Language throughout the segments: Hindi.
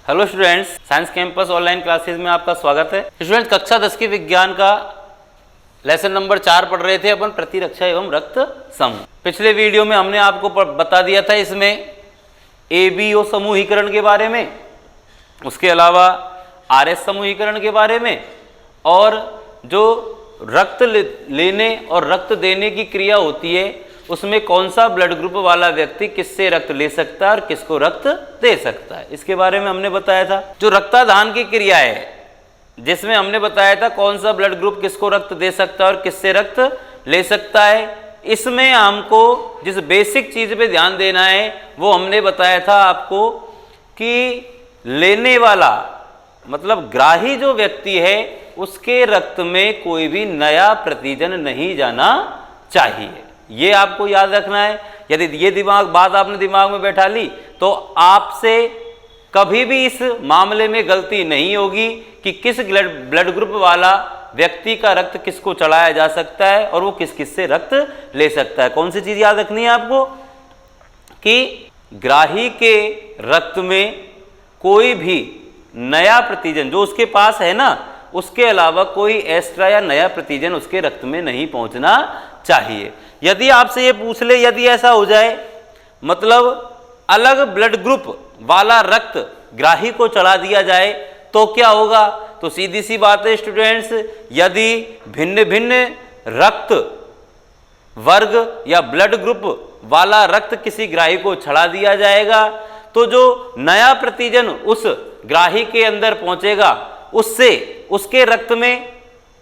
Hello students, science campus online classes में आपका स्वागत है। स्टूडेंट्स, कक्षा 10 की विज्ञान का लेसन नंबर 4 पढ़ रहे थे अपन, प्रतिरक्षा एवं रक्त समूह। पिछले वीडियो में हमने आपको बता दिया था इसमें ABO समूहीकरण के बारे में, उसके अलावा RS समूहीकरण के बारे में, और जो रक्त लेने और रक्त देने की क्रिया होती है उसमें कौन सा ब्लड ग्रुप वाला व्यक्ति किससे रक्त ले सकता है और किसको रक्त दे सकता है, इसके बारे में हमने बताया था। जो रक्तदान की क्रिया है जिसमें हमने बताया था कौन सा ब्लड ग्रुप किसको रक्त दे सकता है और किससे रक्त ले सकता है, इसमें हमको जिस बेसिक चीज पे ध्यान देना है वो हमने बताया था आपको कि लेने वाला मतलब ग्राही जो व्यक्ति है उसके रक्त में कोई भी नया प्रतिजन नहीं जाना चाहिए। ये आपको याद रखना है। यदि ये बात आपने दिमाग में बैठा ली तो आपसे कभी भी इस मामले में गलती नहीं होगी कि किस ब्लड ग्रुप वाला व्यक्ति का रक्त किसको चढ़ाया जा सकता है और वो किस किस से रक्त ले सकता है। कौन सी चीज याद रखनी है आपको कि ग्राही के रक्त में कोई भी नया प्रतिजन जो उसके पास है ना, उसके अलावा कोई एक्स्ट्रा या नया प्रतिजन उसके रक्त में नहीं पहुंचना चाहिए। यदि आपसे ये पूछ ले, यदि ऐसा हो जाए मतलब अलग ब्लड ग्रुप वाला रक्त ग्राही को चढ़ा दिया जाए तो क्या होगा? तो सीधी सी बात है स्टूडेंट्स, यदि भिन्न भिन्न रक्त वर्ग या ब्लड ग्रुप वाला रक्त किसी ग्राही को चढ़ा दिया जाएगा तो जो नया प्रतिजन उस ग्राही के अंदर पहुंचेगा उससे उसके रक्त में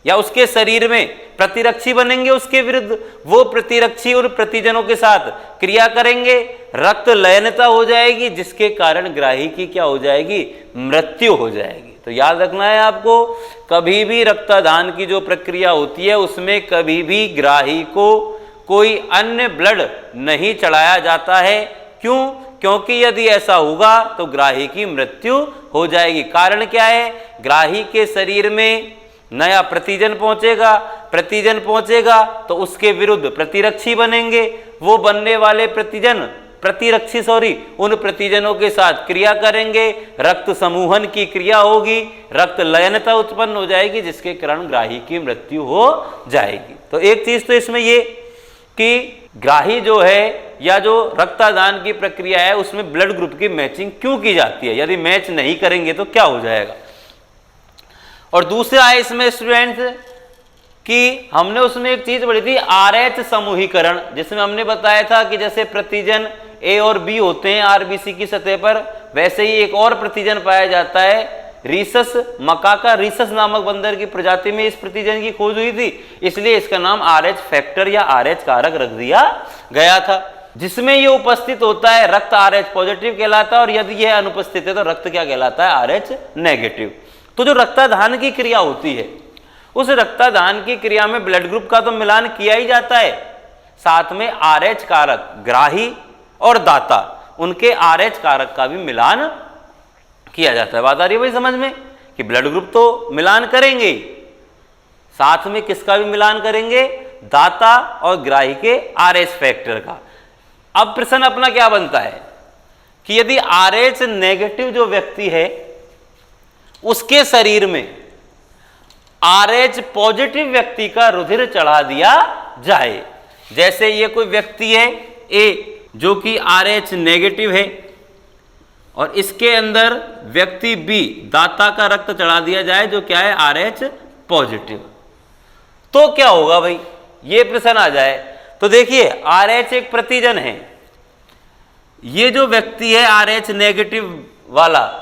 या उसके शरीर में प्रतिरक्षी बनेंगे, उसके विरुद्ध वो प्रतिरक्षी और प्रतिजनों के साथ क्रिया करेंगे, रक्त लयनता हो जाएगी जिसके कारण ग्राही की क्या हो जाएगी? मृत्यु हो जाएगी। तो याद रखना है आपको, कभी भी रक्तदान की जो प्रक्रिया होती है उसमें कभी भी ग्राही को कोई अन्य ब्लड नहीं चढ़ाया जाता है। क्यों? क्योंकि यदि ऐसा होगा तो ग्राही की मृत्यु हो जाएगी। कारण क्या है? ग्राही के शरीर में नया प्रतिजन पहुंचेगा तो उसके विरुद्ध प्रतिरक्षी बनेंगे, वो बनने वाले प्रतिरक्षी उन प्रतिजनों के साथ क्रिया करेंगे, रक्त समूहन की क्रिया होगी, रक्त लयनता उत्पन्न हो जाएगी जिसके कारण ग्राही की मृत्यु हो जाएगी। तो एक चीज तो इसमें ये कि ग्राही जो है या जो रक्तदान की प्रक्रिया है उसमें ब्लड ग्रुप की मैचिंग क्यों की जाती है, यदि मैच नहीं करेंगे तो क्या हो जाएगा। और दूसरा है इसमें स्टूडेंट्स कि हमने उसमें एक चीज पढ़ी थी RH समूहीकरण, जिसमें हमने बताया था कि जैसे प्रतिजन A और B होते हैं RBC की सतह पर, वैसे ही एक और प्रतिजन पाया जाता है रीसस मकाका रीसस नामक बंदर की प्रजाति में इस प्रतिजन की खोज हुई थी, इसलिए इसका नाम RH फैक्टर या RH कारक रख दिया गया था। जिसमें ये उपस्थित होता है रक्त RH पॉजिटिव कहलाता है और यदि यह अनुपस्थित है तो रक्त क्या कहलाता है? RH negative. तो जो रक्तदान की क्रिया होती है उस रक्तदान की क्रिया में ब्लड ग्रुप का तो मिलान किया ही जाता है, साथ में RH कारक ग्राही और दाता उनके RH कारक का भी मिलान किया जाता है। बात आ रही है भाई समझ में कि ब्लड ग्रुप तो मिलान करेंगे, साथ में किसका भी मिलान करेंगे? दाता और ग्राही के RH फैक्टर का। अब प्रश्न अपना क्या बनता है कि यदि RH नेगेटिव जो व्यक्ति है उसके शरीर में RH पॉजिटिव व्यक्ति का रुधिर चढ़ा दिया जाए, जैसे ये कोई व्यक्ति है A जो कि RH नेगेटिव है और इसके अंदर व्यक्ति B दाता का रक्त चढ़ा दिया जाए जो क्या है? RH पॉजिटिव, तो क्या होगा भाई? ये प्रश्न आ जाए तो देखिए RH एक प्रतिजन है, ये जो व्यक्ति है RH नेगेटिव वाला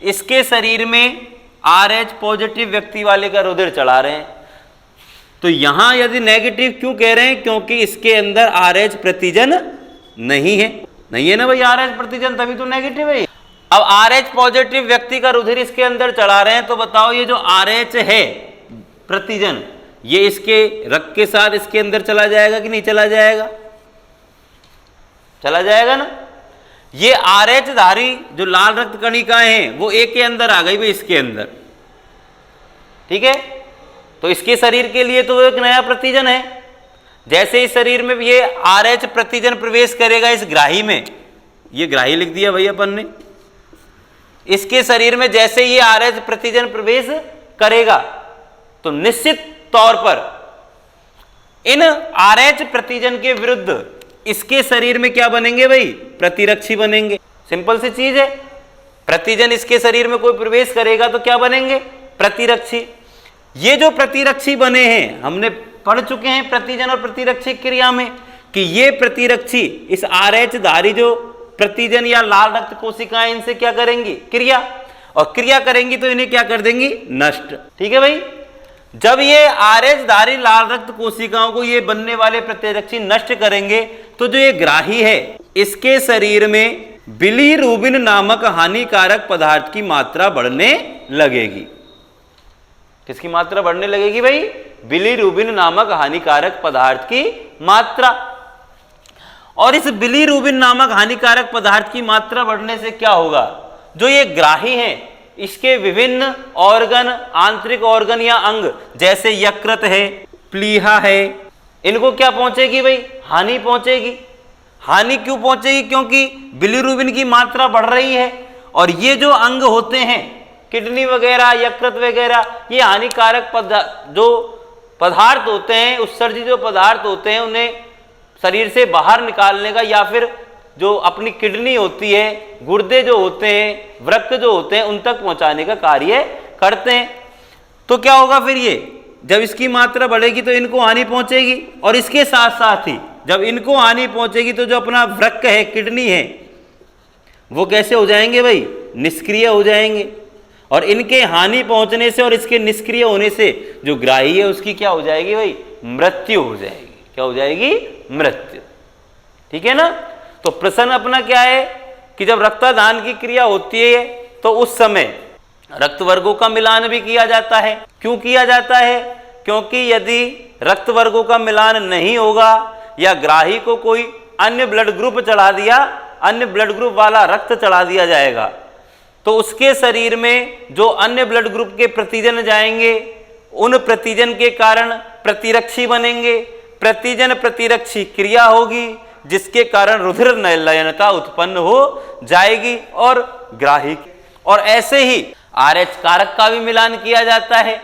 इसके शरीर में RH पॉजिटिव व्यक्ति वाले का रुधिर चढ़ा रहे हैं, तो यहां यदि नेगेटिव क्यों कह रहे हैं? क्योंकि इसके अंदर RH प्रतिजन नहीं है ना भाई, RH प्रतिजन, तभी तो नेगेटिव है। अब RH पॉजिटिव व्यक्ति का रुधिर इसके अंदर चढ़ा रहे हैं तो बताओ ये जो RH है प्रतिजन ये इसके रक्त के साथ इसके अंदर चला जाएगा कि नहीं चला जाएगा? चला जाएगा ना। ये RH धारी जो लाल रक्त कणिकाएं हैं वो A के अंदर आ गई भाई, इसके अंदर, ठीक है। तो इसके शरीर के लिए तो एक नया प्रतिजन है। जैसे इस शरीर में ये RH प्रतिजन प्रवेश करेगा इस ग्राही में, ये ग्राही लिख दिया भाई अपन ने, इसके शरीर में जैसे ये RH प्रतिजन प्रवेश करेगा तो निश्चित तौर पर इन RH प्रतिजन के विरुद्ध इसके शरीर में क्या बनेंगे भाई? प्रतिरक्षी बनेंगे। सिंपल सी चीज है, प्रतिजन इसके शरीर में कोई प्रवेश करेगा तो क्या बनेंगे? प्रतिरक्षी। ये जो प्रतिरक्षी बने हैं, हमने पढ़ चुके हैं प्रतिजन और प्रतिरक्षी क्रिया में कि ये प्रतिरक्षी इस RH धारी जो प्रतिजन या लाल रक्त कोशिकाएं इनसे क्या करेंगी? क्रिया, और क्रिया करेंगी तो इन्हें क्या कर देंगी? नष्ट। ठीक है भाई। जब ये RH धारी लाल रक्त कोशिकाओं को ये बनने वाले प्रतिरक्षी नष्ट करेंगे तो जो ये ग्राही है इसके शरीर में बिलीरुबिन नामक हानिकारक पदार्थ की मात्रा बढ़ने लगेगी। किसकी मात्रा बढ़ने लगेगी भाई? बिलीरुबिन नामक हानिकारक पदार्थ की मात्रा। और इस बिलीरुबिन नामक हानिकारक पदार्थ की मात्रा बढ़ने से क्या होगा? जो ये ग्राही हैं इसके विभिन्न ऑर्गन, आंतरिक ऑर्गन या अंग जैसे यकृत है, प्लीहा है, इनको क्या पहुंचेगी भाई? हानि पहुंचेगी। हानि क्यों पहुंचेगी? क्योंकि बिलीरुबिन की मात्रा बढ़ रही है। और ये जो अंग होते हैं, किडनी वगैरह, यकृत वगैरह, ये हानिकारक जो पदार्थ होते हैं, उत्सर्जित जो पदार्थ होते हैं, उन्हें शरीर से बाहर निकालने का या फिर जो अपनी किडनी होती है, गुर्दे जो होते हैं, वृक्क जो होते हैं, उन तक पहुंचाने का कार्य करते हैं। तो क्या होगा फिर? ये जब इसकी मात्रा बढ़ेगी तो इनको हानि पहुंचेगी, और इसके साथ साथ ही जब इनको हानि पहुंचेगी तो जो अपना वृक्क है, किडनी है, वो कैसे हो जाएंगे भाई? निष्क्रिय हो जाएंगे। और इनके हानि पहुंचने से और इसके निष्क्रिय होने से जो ग्राही है उसकी क्या हो जाएगी भाई? मृत्यु हो जाएगी। क्या हो जाएगी? मृत्यु। ठीक है ना। तो प्रश्न अपना क्या है कि जब रक्तदान की क्रिया होती है तो उस समय रक्त वर्गों का मिलान भी किया जाता है। क्यों किया जाता है? क्योंकि यदि रक्त वर्गों का मिलान नहीं होगा या ग्राही को कोई अन्य ब्लड ग्रुप चढ़ा दिया, अन्य ब्लड ग्रुप वाला रक्त चढ़ा दिया जाएगा तो उसके शरीर में जो अन्य ब्लड ग्रुप के प्रतिजन जाएंगे, उन प्रतिजन के कारण प्रतिरक्षी बनेंगे। प्रतिजन प्रतिरक्षी क्रिया होगी जिसके कारण रुधिर नयनता उत्पन्न हो जाएगी और ग्राही। और ऐसे ही RH कारक का भी मिलान किया जाता है।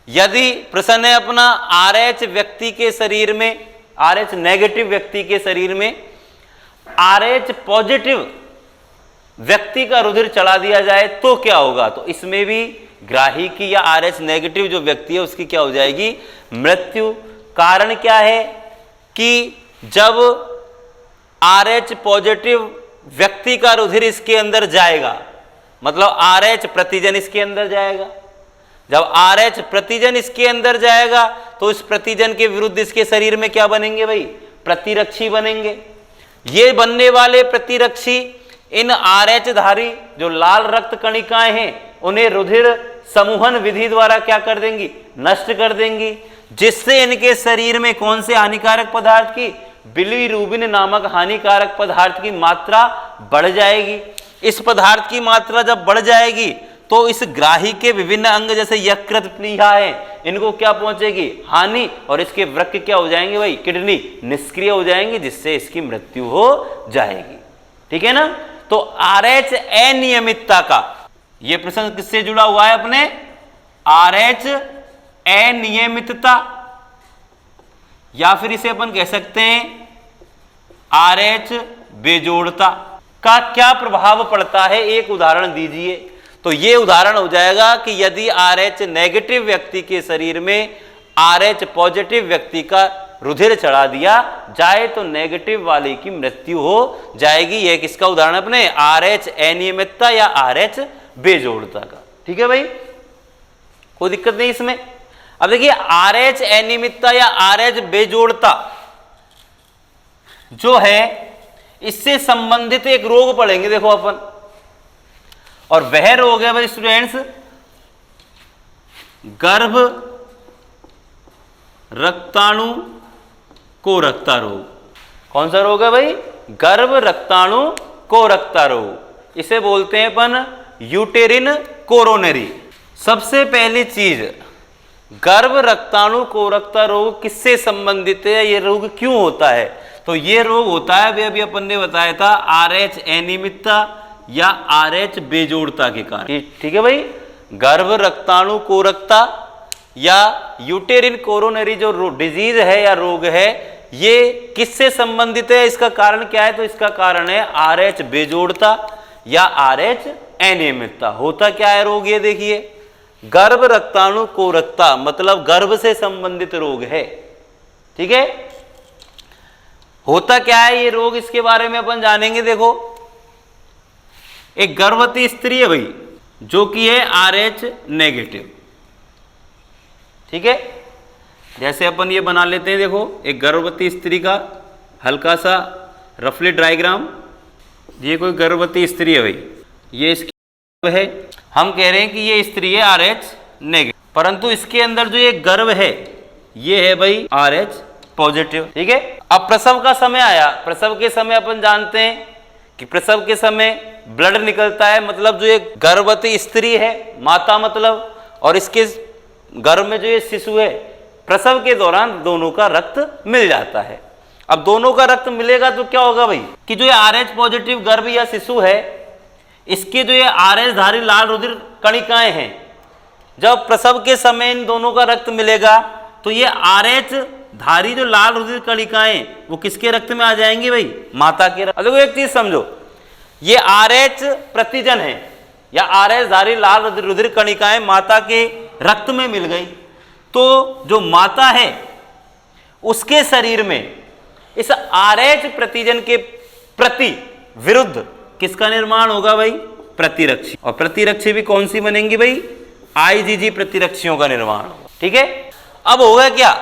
यदि प्रश्न है अपना RH व्यक्ति के शरीर में, RH नेगेटिव व्यक्ति के शरीर में RH पॉजिटिव व्यक्ति का रुधिर चढ़ा दिया जाए तो क्या होगा? तो इसमें भी ग्राही की या RH नेगेटिव जो व्यक्ति है उसकी क्या हो जाएगी? मृत्यु। कारण क्या है कि जब RH पॉजिटिव व्यक्ति का रुधिर इसके अंदर जाएगा, मतलब RH प्रतिजन इसके अंदर जाएगा। जब RH प्रतिजन इसके अंदर जाएगा तो इस प्रतिजन के विरुद्ध इसके शरीर में क्या बनेंगे भाई? प्रतिरक्षी बनेंगे। ये बनने वाले प्रतिरक्षी इन RH धारी जो लाल रक्त कणिकाएं हैं उन्हें रुधिर समूहन विधि द्वारा क्या कर देंगी? नष्ट कर देंगी, जिससे इनके शरीर में कौन से हानिकारक पदार्थ की? बिलीरुबिन नामक हानिकारक पदार्थ की मात्रा बढ़ जाएगी। इस पदार्थ की मात्रा जब बढ़ जाएगी तो इस ग्राही के विभिन्न अंग जैसे यकृत, प्लीहा है, इनको क्या पहुंचेगी? हानि। और इसके वृक्क क्या हो जाएंगे भाई? किडनी निष्क्रिय हो जाएंगी, जिससे इसकी मृत्यु हो जाएगी। ठीक है ना। तो RH अनियमितता का ये प्रश्न किससे जुड़ा हुआ है? अपने RH अनियमितता, या फिर इसे अपन कह सकते हैं RH बेजोड़ता का क्या प्रभाव पड़ता है? एक उदाहरण दीजिए। तो ये उदाहरण हो जाएगा कि यदि RH नेगेटिव व्यक्ति के शरीर में RH पॉजिटिव व्यक्ति का रुधिर चढ़ा दिया जाए तो नेगेटिव वाले की मृत्यु हो जाएगी। यह किसका उदाहरण? अपने RH अनियमितता या RH बेजोड़ता का। ठीक है भाई, कोई दिक्कत नहीं इसमें। अब देखिए RH अनियमितता या RH बेजोड़ता जो है इससे संबंधित एक रोग पढ़ेंगे देखो अपन, और वह रोग है भाई स्टूडेंट्स गर्भ रक्ताणु कोरकता रोग। कौन सा रोग है भाई? गर्भ रक्ताणु कोरकता रोग। इसे बोलते हैं अपन यूटेरिन कोरोनरी। सबसे पहली चीज, गर्भ रक्ताणु कोरकता रोग किससे संबंधित है? ये रोग क्यों होता है? तो ये रोग होता है अभी अपन ने बताया था RH अनियमितता या RH बेजोड़ता के कारण। ठीक है भाई, गर्भ रक्ताणु कोरकता या यूटेरिन कोरोनरी जो डिजीज है या रोग है, ये किससे संबंधित है, इसका कारण क्या है? तो इसका कारण है RH बेजोड़ता या RH अनियमितता। होता क्या है रोग? ये देखिए, गर्भ रक्ताणु कोरकता मतलब गर्भ से संबंधित रोग है। ठीक है, होता क्या है ये रोग, इसके बारे में अपन जानेंगे। देखो, एक गर्भवती स्त्री है भाई, जो कि है RH नेगेटिव। ठीक है, जैसे अपन ये बना लेते हैं। देखो, एक गर्भवती स्त्री का हल्का सा रफली डायग्राम। ये कोई गर्भवती स्त्री है भाई, ये इसकी है। हम कह रहे हैं कि ये स्त्री है RH नेगेटिव, परंतु इसके अंदर जो ये गर्भ है ये है भाई RH पॉजिटिव। ठीक है, अब प्रसव का समय आया। प्रसव के समय अपन जानते हैं कि प्रसव के समय ब्लड निकलता है, मतलब जो ये गर्भवती स्त्री है, माता मतलब, और इसके गर्भ में जो ये शिशु है, प्रसव के दौरान दोनों का रक्त मिल जाता है। अब दोनों का रक्त मिलेगा तो क्या होगा भाई, कि जो ये RH पॉजिटिव गर्भ या शिशु है, इसके जो ये RH धारी लाल रुधिर कणिकाएं हैं, जब प्रसव के समय इन दोनों का रक्त मिलेगा तो ये RH धारी जो लाल रुधिर कणिकाएं वो किसके रक्त में आ जाएंगी भाई? माता के रक्त। देखो एक चीज समझो, ये RH प्रतिजन है या RH धारी लाल रुधिर कणिकाएं माता के रक्त में मिल गई, तो जो माता है उसके शरीर में इस RH प्रतिजन के प्रति विरुद्ध किसका निर्माण होगा भाई? प्रतिरक्षी। और प्रतिरक्षी भी कौन सी बनेंगी भाई? IgG प्रतिरक्षियों का निर्माण होगा। ठीक है, अब होगा क्या,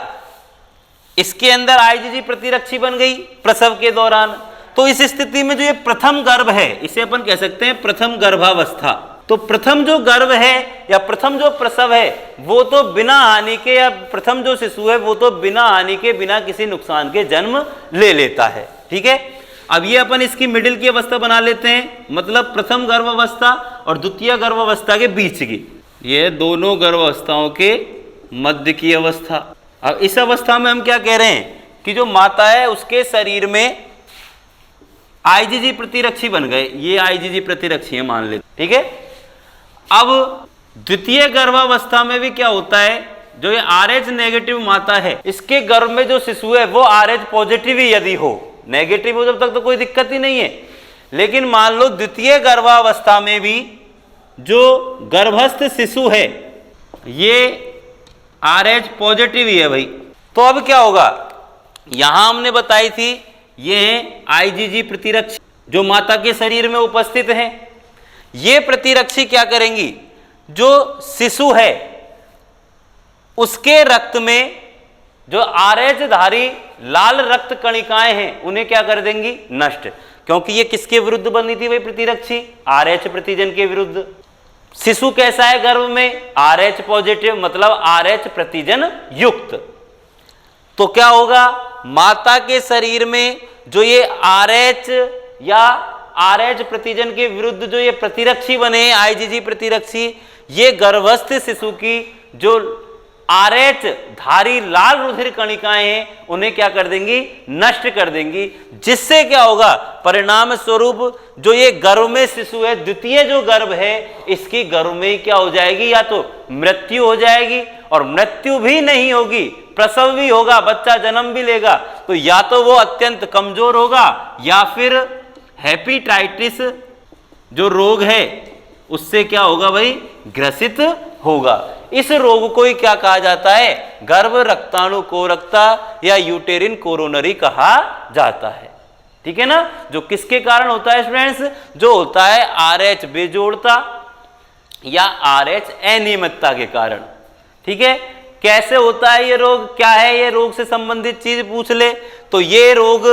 इसके अंदर IgG प्रतिरक्षी बन गई प्रसव के दौरान। तो इस स्थिति में जो ये प्रथम गर्भ है, इसे अपन कह सकते हैं प्रथम गर्भावस्था। तो प्रथम जो गर्भ है या प्रथम जो प्रसव है वो तो बिना हानि के, या प्रथम जो शिशु है वो तो बिना हानि के, बिना किसी नुकसान के जन्म ले लेता है। ठीक है, अब ये अपन इसकी मिडिल की अवस्था बना लेते हैं, मतलब प्रथम गर्भावस्था और द्वितीय गर्भावस्था के बीच की, ये दोनों गर्भावस्थाओं के मध्य की अवस्था। अब इस अवस्था में हम क्या कह रहे हैं कि जो माता है उसके शरीर में IgG प्रतिरक्षी बन गए, ये IgG प्रतिरक्षी है मान लेते। ठीक है, अब द्वितीय गर्भावस्था में भी क्या होता है, जो ये RH नेगेटिव माता है, इसके गर्भ में जो शिशु है वो RH पॉजिटिव ही यदि हो, नेगेटिव हो जब तक तो कोई दिक्कत ही नहीं है। लेकिन मान लो द्वितीय गर्भावस्था में भी जो गर्भस्थ शिशु है ये RH पॉजिटिव ही है भाई, तो अब क्या होगा, यहां हमने बताई थी ये है IgG प्रतिरक्षी जो माता के शरीर में उपस्थित हैं। ये प्रतिरक्षी क्या करेंगी, जो शिशु है उसके रक्त में जो RH धारी लाल रक्त कणिकाएं हैं उन्हें क्या कर देंगी? नष्ट। क्योंकि ये किसके विरुद्ध बनी थी भाई प्रतिरक्षी? RH प्रतिजन के विरुद्ध। शिशु कैसा है गर्भ में? RH पॉजिटिव, मतलब RH प्रतिजन युक्त। तो क्या होगा, माता के शरीर में जो ये RH या RH प्रतिजन के विरुद्ध जो ये प्रतिरक्षी बने IgG प्रतिरक्षी, ये गर्भस्थ शिशु की जो RH धारी लाल रुधिर कणिकाएं हैं उन्हें क्या कर देंगी? नष्ट कर देंगी। जिससे क्या होगा, परिणाम स्वरूप जो ये गर्भ में शिशु है, द्वितीय जो गर्भ है, इसकी गर्भ में ही क्या हो जाएगी, या तो मृत्यु हो जाएगी, और मृत्यु भी नहीं होगी, प्रसव भी होगा, बच्चा जन्म भी लेगा, तो या तो वो अत्यंत कमजोर होगा या फिर हेपेटाइटिस जो रोग है उससे क्या होगा भाई? ग्रसित होगा। इस रोग को ही क्या कहा जाता है? गर्भ रक्ताणु कोरकता या यूटेरिन कोरोनरी कहा जाता है। ठीक है ना, जो किसके कारण होता है स्टूडेंट्स? जो होता है RH बेजोड़ता या RH अनियमितता के कारण। ठीक है, कैसे होता है ये रोग, क्या है ये रोग से संबंधित चीज पूछ ले तो ये रोग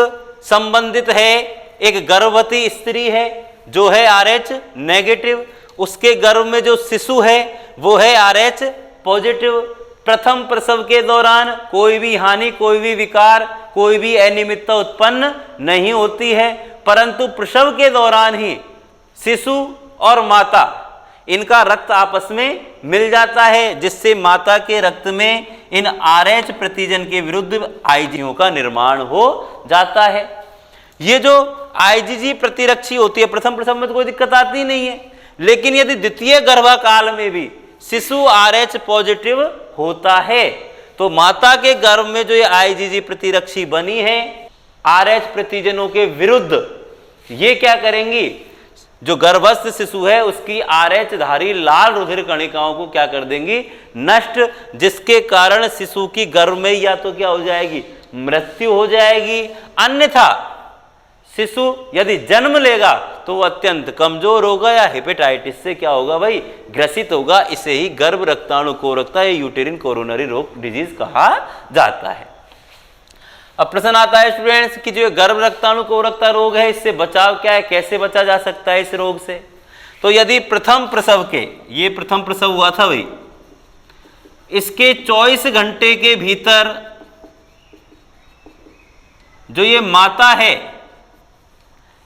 संबंधित है, एक गर्भवती स्त्री है जो है RH नेगेटिव, उसके गर्भ में जो शिशु है वो है RH पॉजिटिव। प्रथम प्रसव के दौरान कोई भी हानि, कोई भी विकार, कोई भी अनियमितता उत्पन्न नहीं होती है, परंतु प्रसव के दौरान ही शिशु और माता इनका रक्त आपस में मिल जाता है, जिससे माता के रक्त में इन RH प्रतिजन के विरुद्ध IgG का निर्माण हो जाता है। ये जो आईजीजी प्रतिरक्षी होती है प्रथम प्रसव में तो कोई दिक्कत आती नहीं है, लेकिन यदि द्वितीय गर्भकाल में भी शिशु आरएच पॉजिटिव होता है तो माता के गर्भ में जो ये आईजीजी प्रतिरक्षी बनी है आरएच प्रतिजनों के विरुद्ध, ये क्या करेंगी, जो गर्भस्थ शिशु है उसकी आरएच धारी लाल रुधिर कणिकाओं को क्या कर देंगी, नष्ट, जिसके कारण शिशु की गर्भ में या तो क्या हो जाएगी, मृत्यु हो जाएगी, अन्यथा शिशु यदि जन्म लेगा तो वो अत्यंत कमजोर होगा या हेपेटाइटिस से क्या होगा भाई, ग्रसित होगा। इसे ही गर्भ रक्ताणु कोरकता या यूटेरिन कोरोनरी रोग डिजीज कहा जाता है। अब प्रश्न आता है स्टूडेंट्स कि जो गर्भ रक्ताणु कोरकता रोग है इससे बचाव क्या है, कैसे बचा जा सकता है इस रोग से। तो यदि प्रथम प्रसव के, ये प्रथम प्रसव हुआ था भाई, इसके 24 घंटे के भीतर जो ये माता है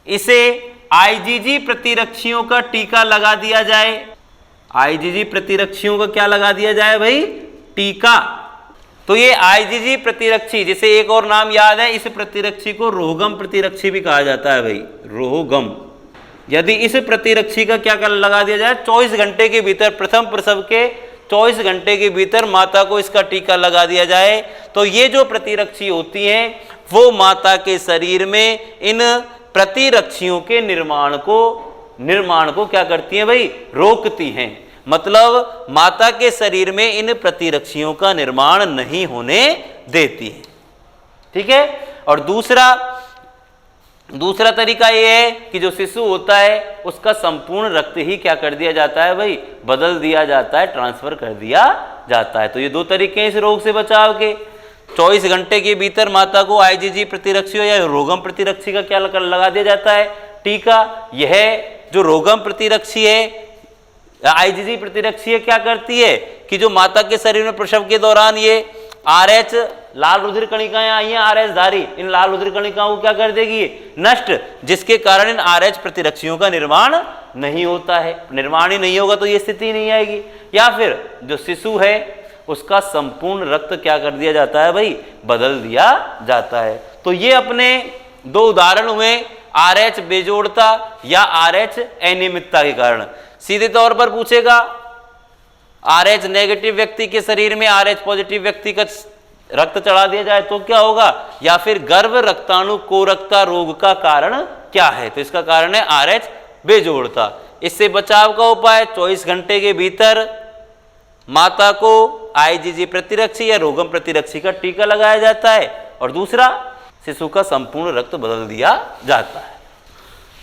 इसे आईजीजी प्रतिरक्षियों का टीका लगा दिया जाए। आईजीजी प्रतिरक्षियों का क्या लगा दिया जाए भाई, टीका। तो ये आईजीजी प्रतिरक्षी, जिसे एक और नाम याद है, इस प्रतिरक्षी को रोहगम प्रतिरक्षी भी कहा जाता है भाई, रोहगम। यदि इस प्रतिरक्षी का क्या लगा दिया जाए, 24 घंटे के भीतर, प्रथम प्रसव के 24 घंटे के भीतर माता को इसका टीका लगा दिया जाए, तो ये जो प्रतिरक्षी होती हैं वो माता के शरीर में इन प्रतिरक्षियों के निर्माण को क्या करती हैं भाई, रोकती हैं। मतलब माता के शरीर में इन प्रतिरक्षियों का निर्माण नहीं होने देती है। ठीक है। और दूसरा तरीका यह है कि जो शिशु होता है उसका संपूर्ण रक्त ही क्या कर दिया जाता है भाई, बदल दिया जाता है, ट्रांसफर कर दिया जाता है। तो ये दो तरीके हैं इस रोग से बचाव के। 24 घंटे के भीतर माता को आईजीजी प्रतिरक्षी या रोगम प्रतिरक्षी का क्या लगा दिया जाता है, टीका। यह जो रोगम प्रतिरक्षी है, आईजीजी प्रतिरक्षी है, क्या करती है कि जो माता के शरीर में प्रसव के दौरान ये आरएच लाल रुधिर कणिकाएं आई हैं, आरएच धारी, इन लाल रुधिर कणिकाओं को क्या कर देगी, नष्ट, जिसके कारण इन आरएच प्रतिरक्षियों का निर्माण नहीं होता है। निर्माण ही नहीं होगा तो ये स्थिति नहीं आएगी। या फिर जो शिशु है उसका संपूर्ण रक्त क्या कर दिया जाता है भाई, बदल दिया जाता है। तो ये अपने दो उदाहरण हुए, आरएच बेजोड़ता या आरएच अनियमितता के कारण। सीधे तौर पर पूछेगा आरएच नेगेटिव व्यक्ति के शरीर में आरएच पॉजिटिव व्यक्ति का रक्त चढ़ा दिया जाए तो क्या होगा, या फिर गर्भ रक्ताणु कोरकता रोग का कारण क्या है, तो इसका कारण है आरएच बेजोड़ता। इससे बचाव का उपाय, 24 घंटे के भीतर माता को आईजीजी प्रतिरक्षी या रोगम प्रतिरक्षी का टीका लगाया जाता है, और दूसरा शिशु का संपूर्ण रक्त बदल दिया जाता है।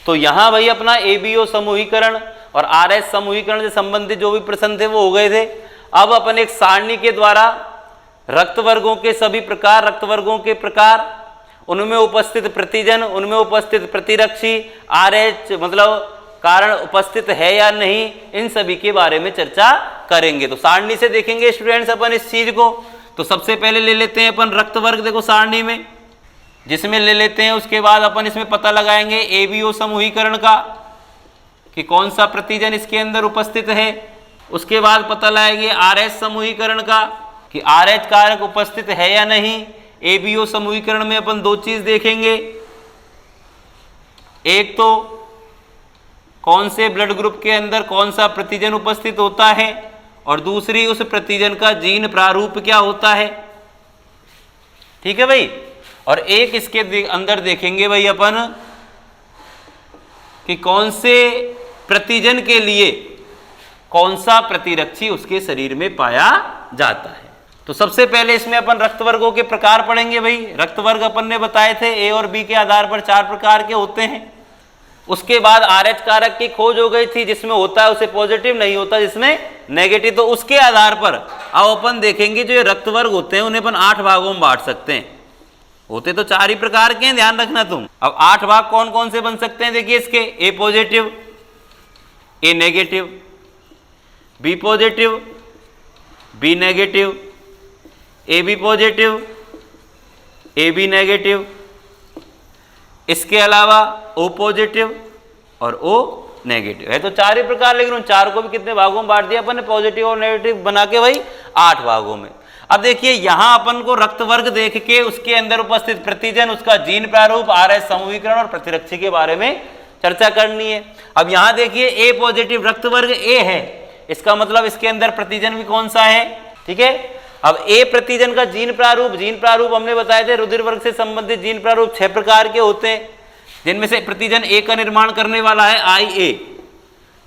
तो यहां भाई अपना एबीओ समूहीकरण और आरएच समूहीकरण से संबंधित जो भी प्रश्न थे वो हो गए थे। अब अपन एक सारणी के द्वारा रक्त वर्गों के सभी प्रकार, रक्त वर्गों के प्रकार, उनमें उपस्थित प्रतिजन, उनमें उपस्थित प्रतिरक्षी, आरएच मतलब कारण उपस्थित है या नहीं, इन सभी के बारे में चर्चा करेंगे। तो सारणी से देखेंगे स्टूडेंट्स अपन इस चीज को। तो सबसे पहले ले लेते हैं अपन रक्त वर्ग, देखो सारणी में जिसमें ले लेते हैं, उसके बाद अपन इसमें पता लगाएंगे एबीओ समूहीकरण का कि कौन सा प्रतिजन इसके अंदर उपस्थित है। उसके बाद पता लगाएंगे आरएच समूहीकरण का कि आरएच कारक उपस्थित है या नहीं। एबीओ समूहीकरण में अपन दो चीज देखेंगे, एक तो कौन से ब्लड ग्रुप के अंदर कौन सा प्रतिजन उपस्थित होता है, और दूसरी उस प्रतिजन का जीन प्रारूप क्या होता है। ठीक है भाई। और एक इसके अंदर देखेंगे भाई अपन कि कौन से प्रतिजन के लिए कौन सा प्रतिरक्षी उसके शरीर में पाया जाता है। तो सबसे पहले इसमें अपन रक्त वर्गों के प्रकार पढ़ेंगे भाई। रक्त वर्ग अपन ने बताए थे ए और बी के आधार पर 4 प्रकार के होते हैं। उसके बाद आरएच कारक की खोज हो गई थी, जिसमें होता है उसे पॉजिटिव, नहीं होता जिसमें नेगेटिव। तो उसके आधार पर अब अपन देखेंगे जो ये रक्त वर्ग होते हैं उन्हें अपन 8 भागों में बांट सकते हैं। होते तो 4 ही प्रकार के हैं, ध्यान रखना तुम। अब 8 भाग कौन कौन से बन सकते हैं, देखिए इसके A positive, A negative, B positive, B negative, A B positive, A B negative, इसके अलावा ओ पॉजिटिव और ओ नेगेटिव है। तो 4 ही प्रकार, लेकिन उन 4 को भी कितने भागों में बांट दिया अपन ने, पॉजिटिव और नेगेटिव बना के भाई 8 भागों में। अब देखिए यहां अपन को रक्त वर्ग देख के उसके अंदर उपस्थित प्रतिजन, उसका जीन प्रारूप, आरएच समूहीकरण और प्रतिरक्षी के बारे में चर्चा करनी है। अब यहां देखिए ए पॉजिटिव रक्त वर्ग ए है, इसका मतलब इसके अंदर प्रतिजन भी कौन सा है, ठीक है। अब ए प्रतिजन का जीन प्रारूप हमने बताए थे रुधिर वर्ग से संबंधित जीन प्रारूप 6 प्रकार के होते हैं, जिनमें से प्रतिजन ए का निर्माण करने वाला है आई ए।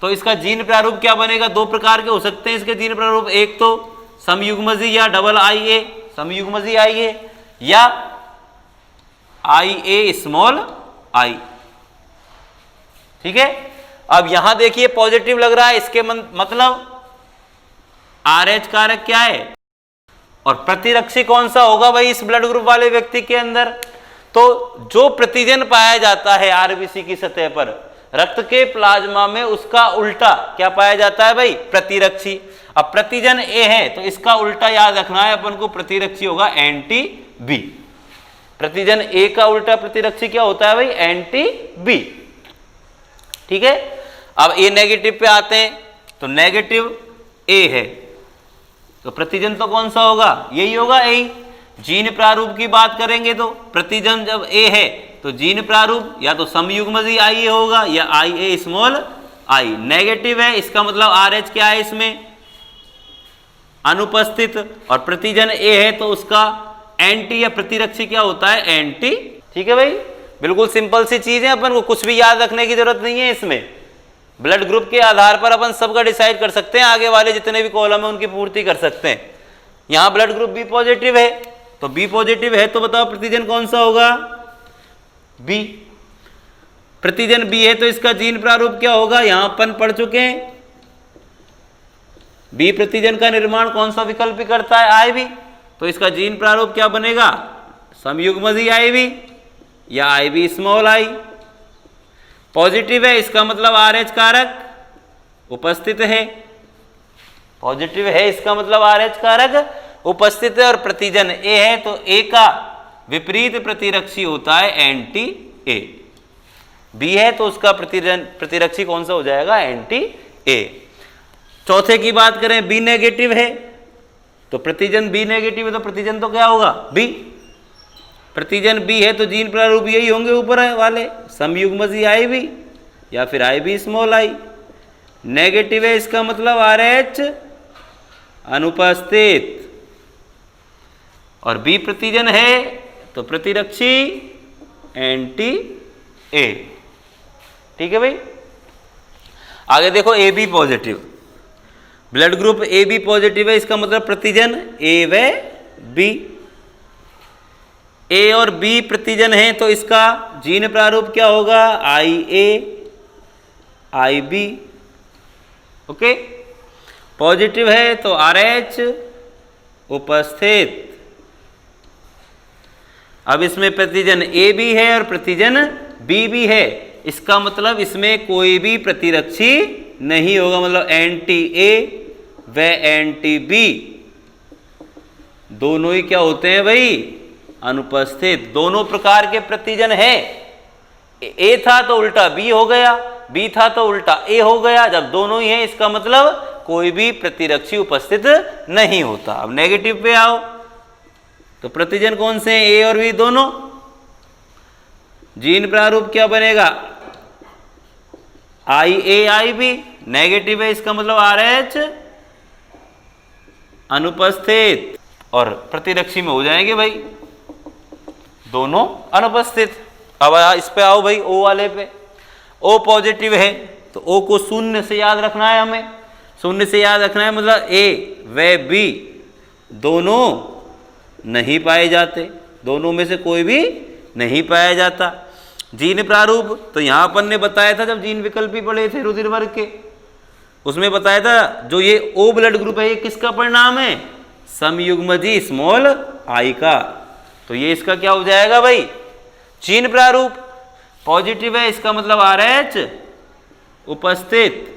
तो इसका जीन प्रारूप क्या बनेगा, 2 प्रकार के हो सकते हैं इसके जीन प्रारूप, एक तो समयुग्मजी या डबल आई ए, समयुग्मजी आई ए या आई ए स्मॉल आई, ठीक है। अब यहां देखिए पॉजिटिव लग रहा है, इसके मतलब आरएच कारक क्या है और प्रतिरक्षी कौन सा होगा भाई इस ब्लड ग्रुप वाले व्यक्ति के अंदर। तो जो प्रतिजन पाया जाता है आरबीसी की सतह पर रक्त के प्लाज्मा में, उसका उल्टा क्या पाया जाता है भाई, प्रतिरक्षी। अब प्रतिजन ए है तो इसका उल्टा याद रखना है अपन को, प्रतिरक्षी होगा एंटी बी। प्रतिजन ए का उल्टा प्रतिरक्षी क्या होता है भाई, एंटी बी, ठीक है। अब ए नेगेटिव पे आते हैं, तो नेगेटिव ए है तो प्रतिजन तो कौन सा होगा, यही होगा ए। जीन प्रारूप की बात करेंगे तो प्रतिजन जब ए है तो जीन प्रारूप या तो समयुग्मजी आई ए होगा या आई ए स्मॉल आई। नेगेटिव है इसका मतलब आर एच क्या है इसमें, अनुपस्थित, और प्रतिजन ए है तो उसका एंटी या प्रतिरक्षी क्या होता है, एंटी, ठीक है भाई। बिल्कुल सिंपल सी चीज है, अपन को कुछ भी याद रखने की जरूरत नहीं है इसमें। ब्लड ग्रुप के आधार पर अपन सबका डिसाइड कर सकते हैं, आगे वाले जितने भी कॉलम है उनकी पूर्ति कर सकते हैं। यहां ब्लड ग्रुप बी पॉजिटिव है तो बी पॉजिटिव है तो बताओ प्रतिजन कौन सा होगा, बी। प्रतिजन बी है तो इसका जीन प्रारूप क्या होगा, यहां अपन पढ़ चुके हैं। बी प्रतिजन का निर्माण कौन सा विकल्प करता है, आई बी। तो इसका जीन प्रारूप क्या बनेगा, समयुग्मजी आई बी या आई बी स्मॉल आई। पॉजिटिव है इसका मतलब आर एच कारक उपस्थित है, पॉजिटिव है इसका मतलब आर एच कारक उपस्थित है, और प्रतिजन ए है तो ए का विपरीत प्रतिरक्षी होता है एंटी ए। बी है तो उसका प्रतिरक्षी कौन सा हो जाएगा, एंटी ए। चौथे की बात करें, बी नेगेटिव है तो प्रतिजन बी नेगेटिव है तो प्रतिजन तो क्या होगा, बी। प्रतिजन बी है तो जीन प्रारूप यही होंगे ऊपर वाले, समयुग्मजी आई बी या फिर आई बी स्मॉल आई। नेगेटिव है इसका मतलब आर एच अनुपस्थित, और बी प्रतिजन है तो प्रतिरक्षी एंटी ए, ठीक है भाई। आगे देखो A B positive, blood group A B positive है, इसका मतलब प्रतिजन ए व बी। ए और बी प्रतिजन है तो इसका जीन प्रारूप क्या होगा, आई ए आई बी, ओके। पॉजिटिव है तो आर एच उपस्थित। अब इसमें प्रतिजन ए भी है और प्रतिजन बी भी है, इसका मतलब इसमें कोई भी प्रतिरक्षी नहीं होगा, मतलब एंटी ए व एंटी बी दोनों ही क्या होते हैं भाई, अनुपस्थित। दोनों प्रकार के प्रतिजन है, ए था तो उल्टा बी हो गया, बी था तो उल्टा ए हो गया। जब दोनों ही है इसका मतलब कोई भी प्रतिरक्षी उपस्थित नहीं होता। अब नेगेटिव पे आओ तो प्रतिजन कौन से हैं, ए और बी दोनों। जीन प्रारूप क्या बनेगा, आई ए आई बी। नेगेटिव है इसका मतलब आर एच अनुपस्थित, और प्रतिरक्षी में हो जाएंगे भाई दोनों अनुपस्थित। अब इस पे आओ भाई ओ वाले पे, ओ पॉजिटिव है तो ओ को शून्य से याद रखना है, हमें शून्य से याद रखना है, मतलब ए व बी दोनों नहीं पाए जाते, दोनों में से कोई भी नहीं पाया जाता। जीन प्रारूप तो यहां अपन ने बताया था जब जीन विकल्पी पढ़े थे रुधिर वर्ग के, उसमें बताया था जो ये ओ ब्लड ग्रुप है ये किसका परिणाम है, समयुग्मजी स्मॉल आई का। तो ये इसका क्या हो जाएगा भाई, जीन प्रारूप। पॉजिटिव है इसका मतलब आर एच उपस्थित,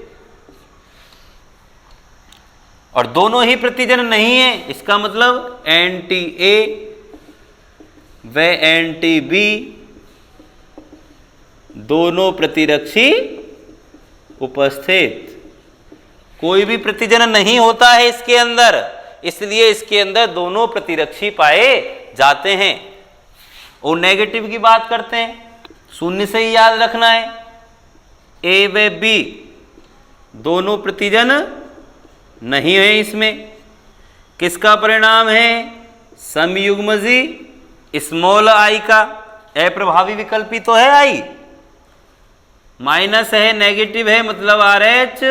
और दोनों ही प्रतिजन नहीं है, इसका मतलब एंटी ए व एंटी बी दोनों प्रतिरक्षी उपस्थित। कोई भी प्रतिजन नहीं होता है इसके अंदर, इसलिए इसके अंदर दोनों प्रतिरक्षी पाए जाते हैं। और नेगेटिव की बात करते हैं, शून्य से ही याद रखना है, ए व बी दोनों प्रतिजन नहीं है। इसमें किसका परिणाम है? समयुग्मजी स्मॉल आई का। अप्रभावी विकल्प ही तो है आई, माइनस है, नेगेटिव है, मतलब आर एच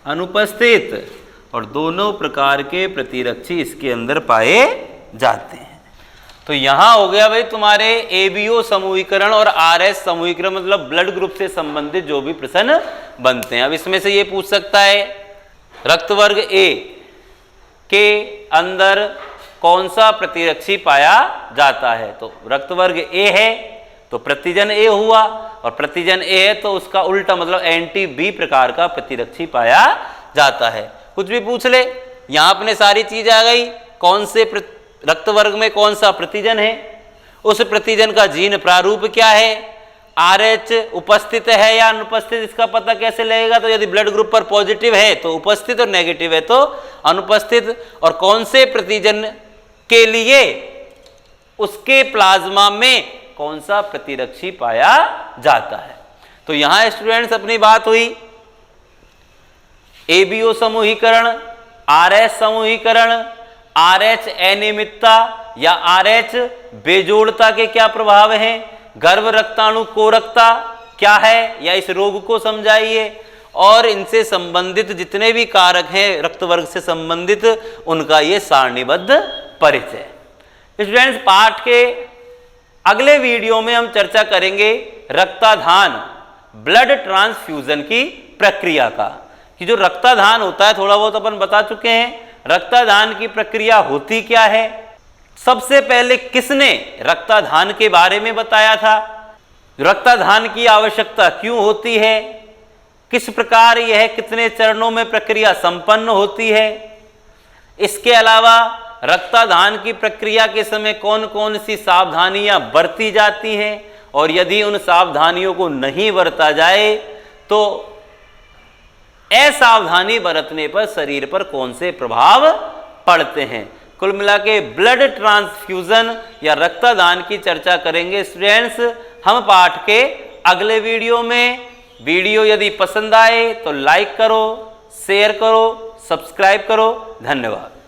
अनुपस्थित, और दोनों प्रकार के प्रतिरक्षी इसके अंदर पाए जाते हैं। तो यहां हो गया भाई तुम्हारे एबीओ समूहीकरण और आरएस समूहीकरण, मतलब ब्लड ग्रुप से संबंधित जो भी प्रश्न बनते हैं। अब इसमें से ये पूछ सकता है रक्त वर्ग ए के अंदर कौन सा प्रतिरक्षी पाया जाता है? तो रक्त वर्ग ए है तो प्रतिजन ए हुआ, और प्रतिजन ए है तो उसका उल्टा मतलब एंटी बी प्रकार का प्रतिरक्षी पाया जाता है। कुछ भी पूछ ले, यहां अपने सारी चीज आ गई। कौन से रक्त वर्ग में कौन सा प्रतिजन है, उस प्रतिजन का जीन प्रारूप क्या है, आरएच उपस्थित है या अनुपस्थित, इसका पता कैसे लगेगा? तो यदि ब्लड ग्रुप पर पॉजिटिव है तो उपस्थित और नेगेटिव है तो अनुपस्थित, और कौन से प्रतिजन के लिए उसके प्लाज्मा में कौन सा प्रतिरक्षी पाया जाता है। तो यहां स्टूडेंट्स अपनी बात हुई एबीओ समूहीकरण, आरएस समूहीकरण, आरएच अनियमितता या आरएच बेजोड़ता के क्या प्रभाव हैं, गर्भ रक्ताणु कोरकता क्या है या इस रोग को समझाइए, और इनसे संबंधित जितने भी कारक हैं रक्त वर्ग से संबंधित उनका ये सारणीबद्ध परिचय। स्टूडेंट्स पाठ के अगले वीडियो में हम चर्चा करेंगे रक्ताधान ब्लड ट्रांसफ्यूजन की प्रक्रिया का, कि जो रक्ताधान होता है थोड़ा बहुत अपन बता चुके हैं। रक्तादान की प्रक्रिया होती क्या है, सबसे पहले किसने रक्ताधान के बारे में बताया था, रक्ताधान की आवश्यकता क्यों होती है, किस प्रकार यह कितने चरणों में प्रक्रिया संपन्न होती है, इसके अलावा रक्तादान की प्रक्रिया के समय कौन कौन सी सावधानियां बरती जाती हैं, और यदि उन सावधानियों को नहीं बरता जाए तो असावधानी बरतने पर शरीर पर कौन से प्रभाव पड़ते हैं। कुल मिला के ब्लड ट्रांसफ्यूजन या रक्तदान की चर्चा करेंगे स्टूडेंट्स हम पाठ के अगले वीडियो में। वीडियो यदि पसंद आए तो लाइक करो, शेयर करो, सब्सक्राइब करो। धन्यवाद।